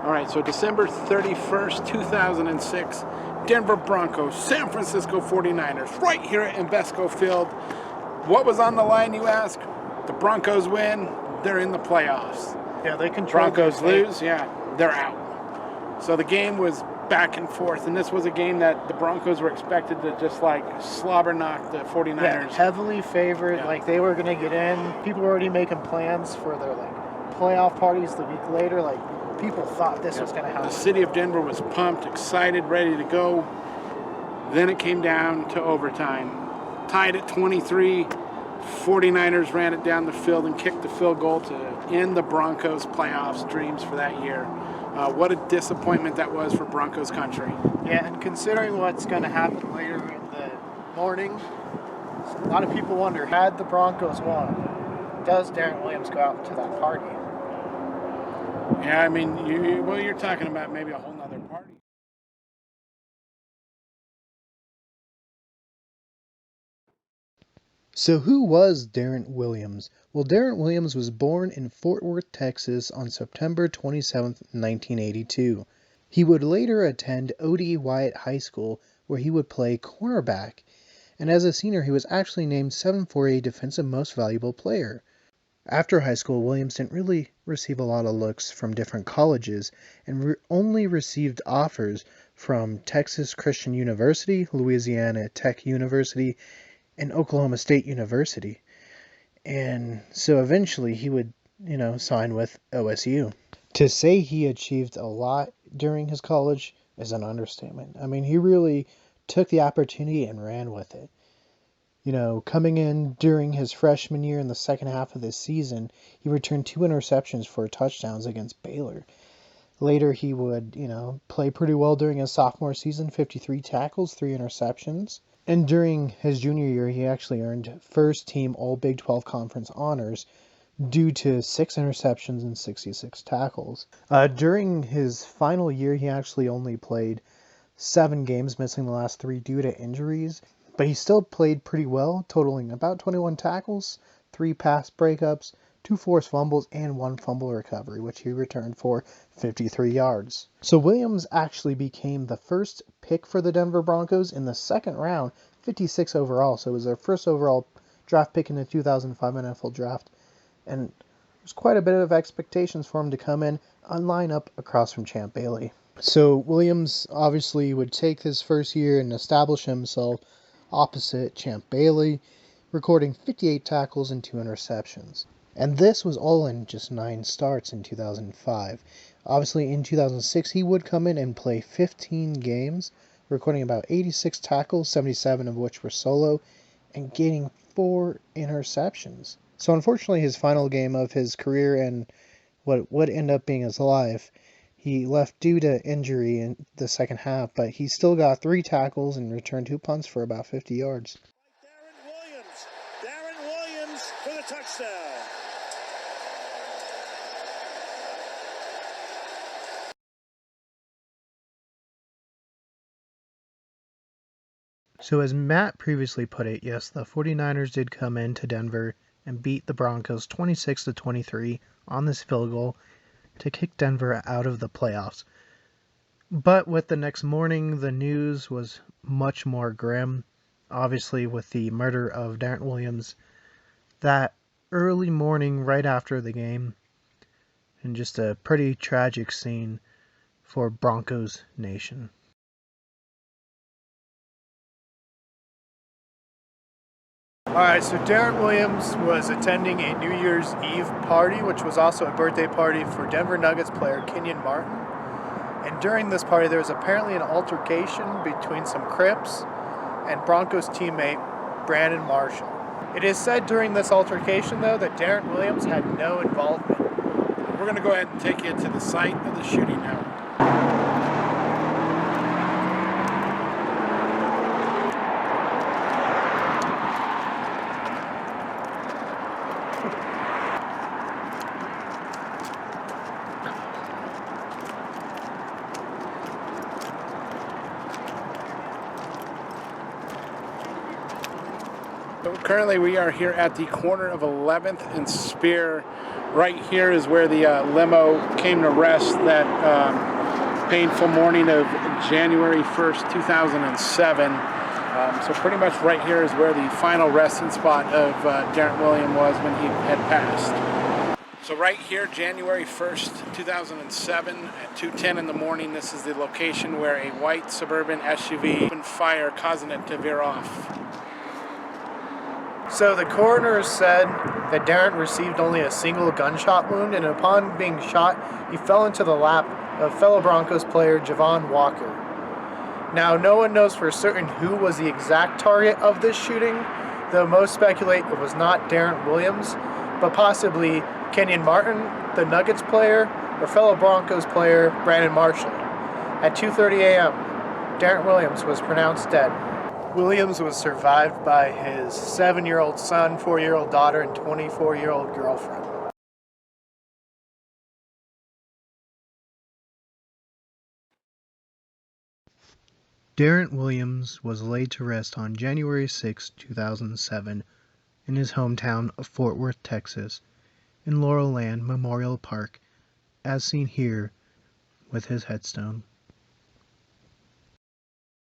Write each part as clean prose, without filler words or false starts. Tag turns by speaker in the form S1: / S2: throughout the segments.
S1: All right, so December 31st, 2006, Denver Broncos, San Francisco 49ers, right here at Invesco Field. What was on the line, you ask? The Broncos win, they're in the playoffs.
S2: Yeah, they control.
S1: Broncos lose, yeah, they're out. So the game was back and forth, and this was a game that the Broncos were expected to just like slobber knock the 49ers.
S2: Yeah, heavily favored,
S1: Yeah.
S2: like they were going to get in. People were already making plans for their like playoff parties the week later. Like people thought this was going to happen.
S1: The city of Denver was pumped, excited, ready to go. Then it came down to overtime. Tied at 23. 49ers ran it down the field and kicked the field goal to end the Broncos' playoffs dreams for that year. What a disappointment that was for Broncos country.
S2: Yeah, and considering what's going to happen later in the morning, a lot of people wonder, had the Broncos won, does Darren Williams go out to that party?
S1: Yeah, I mean, you're talking about maybe a whole nother party.
S3: So who was Darrent Williams? Well, Darrent Williams was born in Fort Worth, Texas on September 27, 1982. He would later attend O.D. Wyatt High School, where he would play cornerback. And as a senior, he was actually named 7-4A Defensive Most Valuable Player. After high school, Williams didn't really receive a lot of looks from different colleges and only received offers from Texas Christian University, Louisiana Tech University, and Oklahoma State University. And so eventually he would, sign with OSU. To say he achieved a lot during his college is an understatement. I mean, he really took the opportunity and ran with it. Coming in during his freshman year in the second half of this season, he returned 2 interceptions for touchdowns against Baylor. Later, he would, play pretty well during his sophomore season, 53 tackles, 3 interceptions. And during his junior year, he actually earned first-team All-Big 12 Conference honors due to 6 interceptions and 66 tackles. During his final year, he actually only played 7 games, missing the last 3 due to injuries. But he still played pretty well, totaling about 21 tackles, 3 pass breakups, 2 forced fumbles, and 1 fumble recovery, which he returned for 53 yards. So Williams actually became the first pick for the Denver Broncos in the second round, 56 overall. So it was their first overall draft pick in the 2005 NFL Draft. And there's quite a bit of expectations for him to come in and line up across from Champ Bailey. So Williams obviously would take his first year and establish himself opposite Champ Bailey, recording 58 tackles and 2 interceptions. And this was all in just 9 starts in 2005. Obviously, in 2006, he would come in and play 15 games, recording about 86 tackles, 77 of which were solo, and gaining 4 interceptions. So unfortunately, his final game of his career and what would end up being his life, he left due to injury in the second half, but he still got 3 tackles and returned 2 punts for about 50 yards.
S4: Darren Williams for the touchdown.
S3: So as Matt previously put it, yes, the 49ers did come into Denver and beat the Broncos 26-23 on this field goal to kick Denver out of the playoffs. But with the next morning, the news was much more grim. Obviously, with the murder of Darrent Williams that early morning right after the game, and just a pretty tragic scene for Broncos Nation.
S2: Alright, so Darren Williams was attending a New Year's Eve party, which was also a birthday party for Denver Nuggets player Kenyon Martin. And during this party, there was apparently an altercation between some Crips and Broncos teammate Brandon Marshall. It is said during this altercation, though, that Darren Williams had no involvement.
S1: We're going to go ahead and take you to the site of the shooting now. So currently we are here at the corner of 11th and Speer Right here is where the limo came to rest that painful morning of January 1st, 2007. So pretty much right here is where the final resting spot of Darren Williams was when he had passed. So right here, January 1st, 2007 at 2:10 in the morning, this is the location where a white suburban SUV opened fire, causing it to veer off.
S2: So the coroner said that Darrent received only a single gunshot wound, and upon being shot, he fell into the lap of fellow Broncos player Javon Walker. Now, no one knows for certain who was the exact target of this shooting, though most speculate it was not Darren Williams, but possibly Kenyon Martin, the Nuggets player, or fellow Broncos player Brandon Marshall. At 2:30 a.m., Darren Williams was pronounced dead. Williams was survived by his 7-year-old son, 4-year-old daughter, and 24-year-old girlfriend.
S3: Darrent Williams was laid to rest on January 6, 2007, in his hometown of Fort Worth, Texas, in Laurel Land Memorial Park, as seen here with his headstone.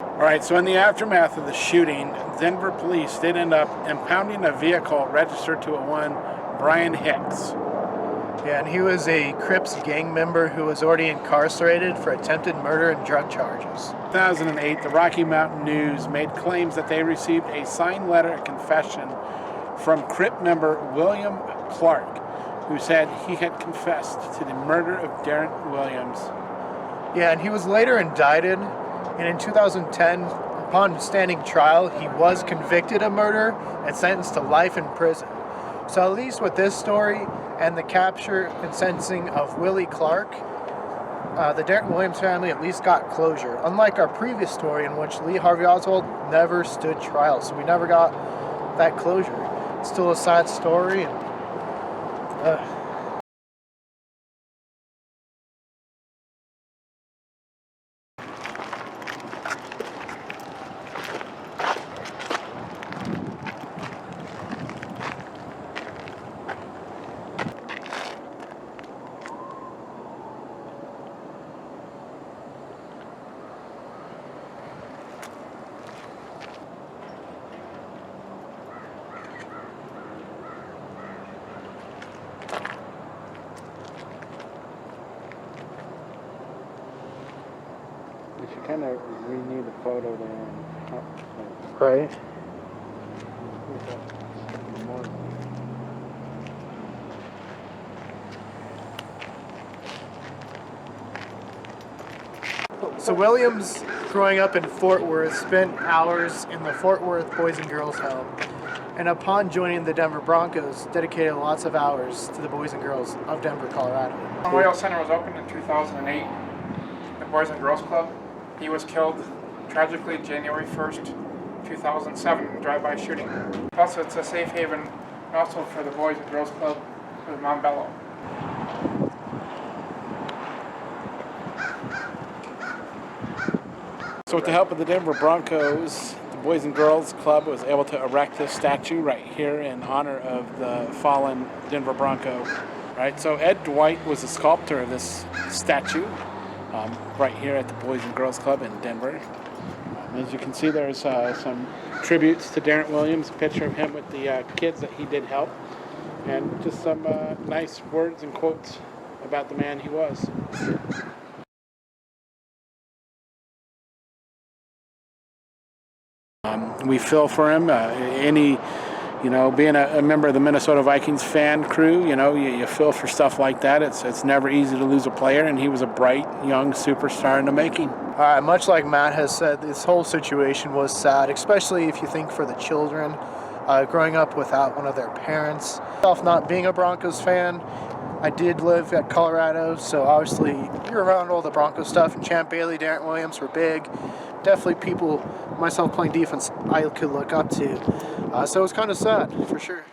S1: All right, so in the aftermath of the shooting, Denver police did end up impounding a vehicle registered to a one Brian Hicks.
S2: Yeah, and he was a Crips gang member who was already incarcerated for attempted murder and drug charges.
S1: 2008, the Rocky Mountain News made claims that they received a signed letter of confession from Crip member William Clark, who said he had confessed to the murder of Darren Williams.
S2: Yeah, and he was later indicted, and in 2010, upon standing trial, he was convicted of murder and sentenced to life in prison. So at least with this story and the capture and sentencing of Willie Clark, the Darren Williams family at least got closure. Unlike our previous story in which Lee Harvey Oswald never stood trial, so we never got that closure. It's still a sad story. And,
S1: We should kind of renew the photo there.
S2: right. So Williams, growing up in Fort Worth, spent hours in the Fort Worth Boys and Girls Home, and upon joining the Denver Broncos, dedicated lots of hours to the Boys and Girls of Denver, Colorado.
S5: Memorial Center was opened in 2008, the Boys and Girls Club. He was killed tragically January 1st, 2007, in a drive-by shooting. Also, it's a safe haven also for the Boys and Girls Club of Montbello.
S1: So with the help of the Denver Broncos, the Boys and Girls Club was able to erect this statue right here in honor of the fallen Denver Bronco. Right, so Ed Dwight was the sculptor of this statue right here at the Boys and Girls Club in Denver. As you can see, there's some tributes to Darren Williams, a picture of him with the kids that he did help, and just some nice words and quotes about the man he was. We feel for him. Being a member of the Minnesota Vikings fan crew, you feel for stuff like that. It's never easy to lose a player, and he was a bright, young superstar in the making.
S2: All right, much like Matt has said, this whole situation was sad, especially if you think for the children growing up without one of their parents. Myself not being a Broncos fan, I did live at Colorado, so obviously you're around all the Broncos stuff, and Champ Bailey, Darren Williams were big. Definitely people, myself playing defense, I could look up to. So it was kind of sad, for sure.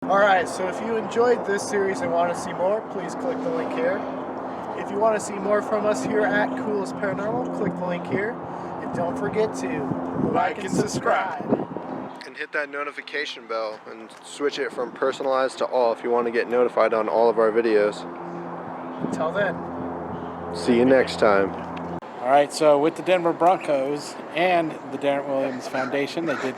S2: Alright, so if you enjoyed this series and want to see more, please click the link here. If you want to see more from us here at Culz Paranormal, click the link here. And don't forget to like and subscribe.
S6: And hit that notification bell and switch it from personalized to all if you want to get notified on all of our videos.
S2: Until then.
S6: See you next time.
S1: All right, so with the Denver Broncos and the Darren Williams Foundation, they did